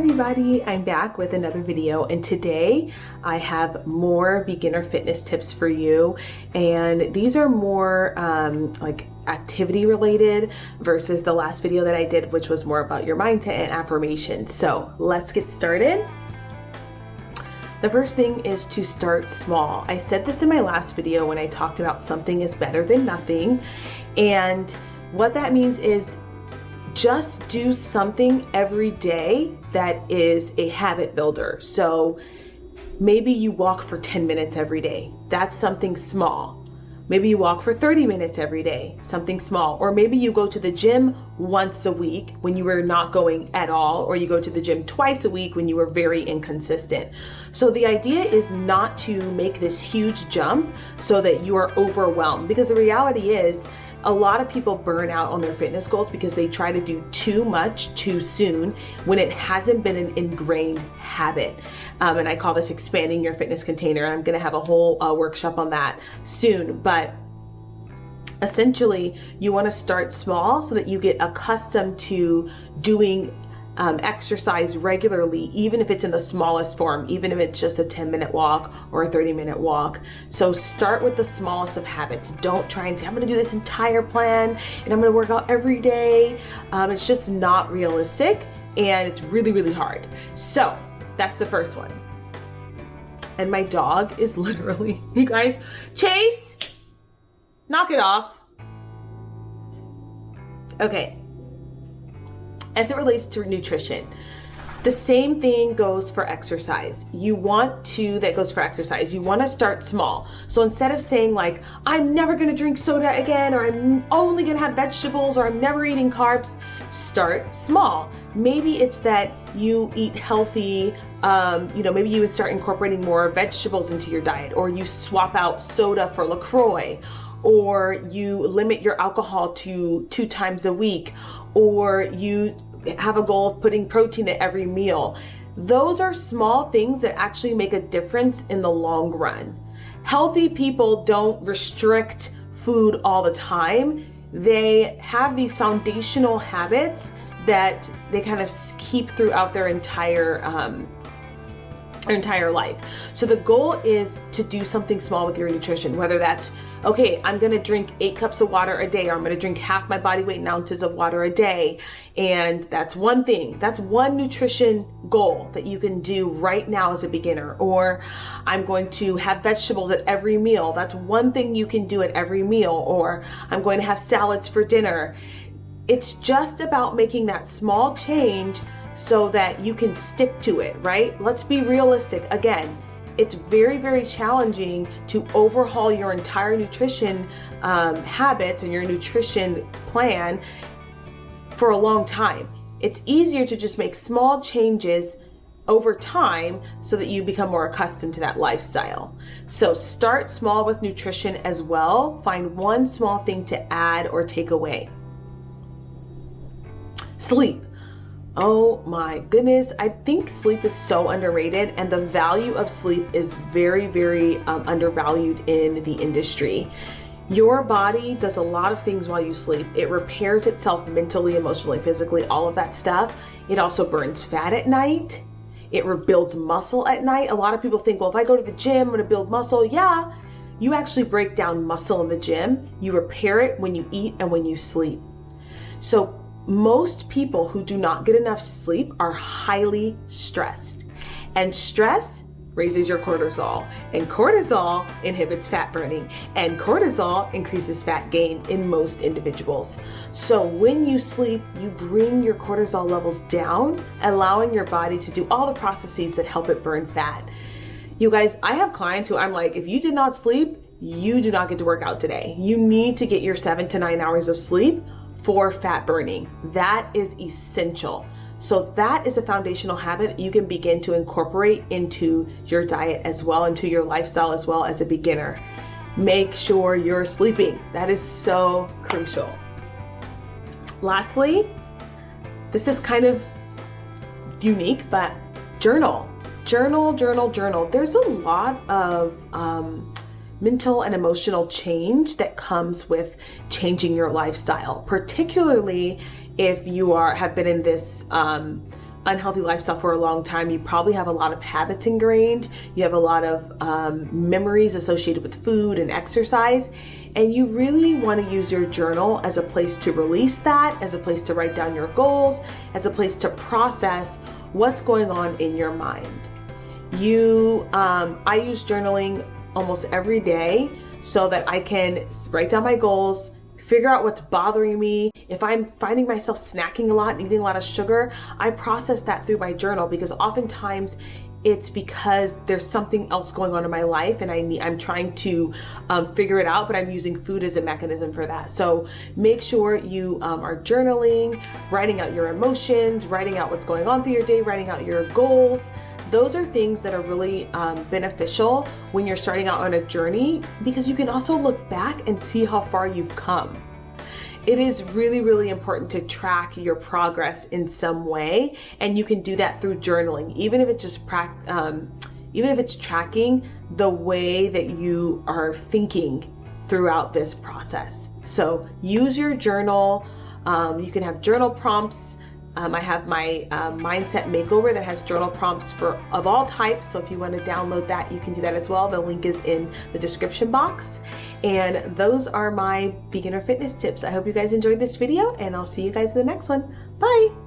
everybody, I'm back with another video, and today I have more beginner fitness tips for you, and these are more like activity related versus the last video that I did, which was more about your mindset and affirmations. So let's get started. The first thing is to start small. I said this in my last video when I talked about something is better than nothing, and what that means is just do something every day that is a habit builder. So maybe you walk for 10 minutes every day. That's something small. Maybe you walk for 30 minutes every day, something small. Or maybe you go to the gym once a week when you were not going at all, or you go to the gym twice a week when you were very inconsistent. So the idea is not to make this huge jump so that you are overwhelmed, because the reality is a lot of people burn out on their fitness goals because they try to do too much too soon when it hasn't been an ingrained habit. And I call this expanding your fitness container. I'm gonna have a whole workshop on that soon, but essentially you wanna start small so that you get accustomed to doing exercise regularly, even if it's in the smallest form, even if it's just a 10-minute walk or a 30-minute walk. So start with the smallest of habits. Don't try and say, I'm gonna do this entire plan and I'm gonna work out every day. It's just not realistic, and it's really, really hard. So that's the first one. And my dog is literally, you guys, Chase, knock it off. Okay. As it relates to nutrition, the same thing goes for exercise. You want to start small. So instead of saying like, I'm never gonna drink soda again, or I'm only gonna have vegetables, or I'm never eating carbs, start small. Maybe it's that you eat healthy, maybe you would start incorporating more vegetables into your diet, or you swap out soda for LaCroix, or you limit your alcohol to 2 times a week, or you have a goal of putting protein at every meal. Those are small things that actually make a difference in the long run. Healthy people don't restrict food all the time. They have these foundational habits that they kind of keep throughout their entire life. So the goal is to do something small with your nutrition, whether that's, okay, I'm gonna drink 8 cups of water a day, or I'm gonna drink half my body weight in ounces of water a day. And that's one thing, that's one nutrition goal that you can do right now as a beginner. Or I'm going to have vegetables at every meal. That's one thing you can do at every meal. Or I'm going to have salads for dinner. It's just about making that small change so that you can stick to it, right? Let's be realistic. Again, it's very, very challenging to overhaul your entire nutrition habits and your nutrition plan for a long time. It's easier to just make small changes over time so that you become more accustomed to that lifestyle. So start small with nutrition as well. Find one small thing to add or take away. Sleep. Oh my goodness, I think sleep is so underrated, and the value of sleep is very, very undervalued in the industry. Your body does a lot of things while you sleep. It repairs itself mentally, emotionally, physically, all of that stuff. It also burns fat at night. It rebuilds muscle at night. A lot of people think, well, if I go to the gym, I'm gonna build muscle. Yeah, you actually break down muscle in the gym. You repair it when you eat and when you sleep. So most people who do not get enough sleep are highly stressed, and stress raises your cortisol, and cortisol inhibits fat burning, and cortisol increases fat gain in most individuals. So when you sleep, you bring your cortisol levels down, allowing your body to do all the processes that help it burn fat. You guys, I have clients who I'm like, if you did not sleep, you do not get to work out today. You need to get your 7 to 9 hours of sleep for fat burning. That is essential. So that is a foundational habit you can begin to incorporate into your diet as well, into your lifestyle as well as a beginner. Make sure you're sleeping. That is so crucial. Lastly, this is kind of unique, but journal. Journal. There's a lot of mental and emotional change that comes with changing your lifestyle, particularly if you have been in this unhealthy lifestyle for a long time, you probably have a lot of habits ingrained. You have a lot of memories associated with food and exercise. And you really want to use your journal as a place to release that, as a place to write down your goals, as a place to process what's going on in your mind. I use journaling almost every day so that I can write down my goals, figure out what's bothering me. If I'm finding myself snacking a lot and eating a lot of sugar, I process that through my journal, because oftentimes it's because there's something else going on in my life and I'm trying to figure it out, but I'm using food as a mechanism for that. So make sure you are journaling, writing out your emotions, writing out what's going on through your day, writing out your goals. Those are things that are really beneficial when you're starting out on a journey, because you can also look back and see how far you've come. It is really, really important to track your progress in some way, and you can do that through journaling, even if it's just even if it's tracking the way that you are thinking throughout this process. So use your journal. You can have journal prompts. I have my Mindset Makeover that has journal prompts of all types. So if you want to download that, you can do that as well. The link is in the description box. And those are my beginner fitness tips. I hope you guys enjoyed this video, and I'll see you guys in the next one. Bye.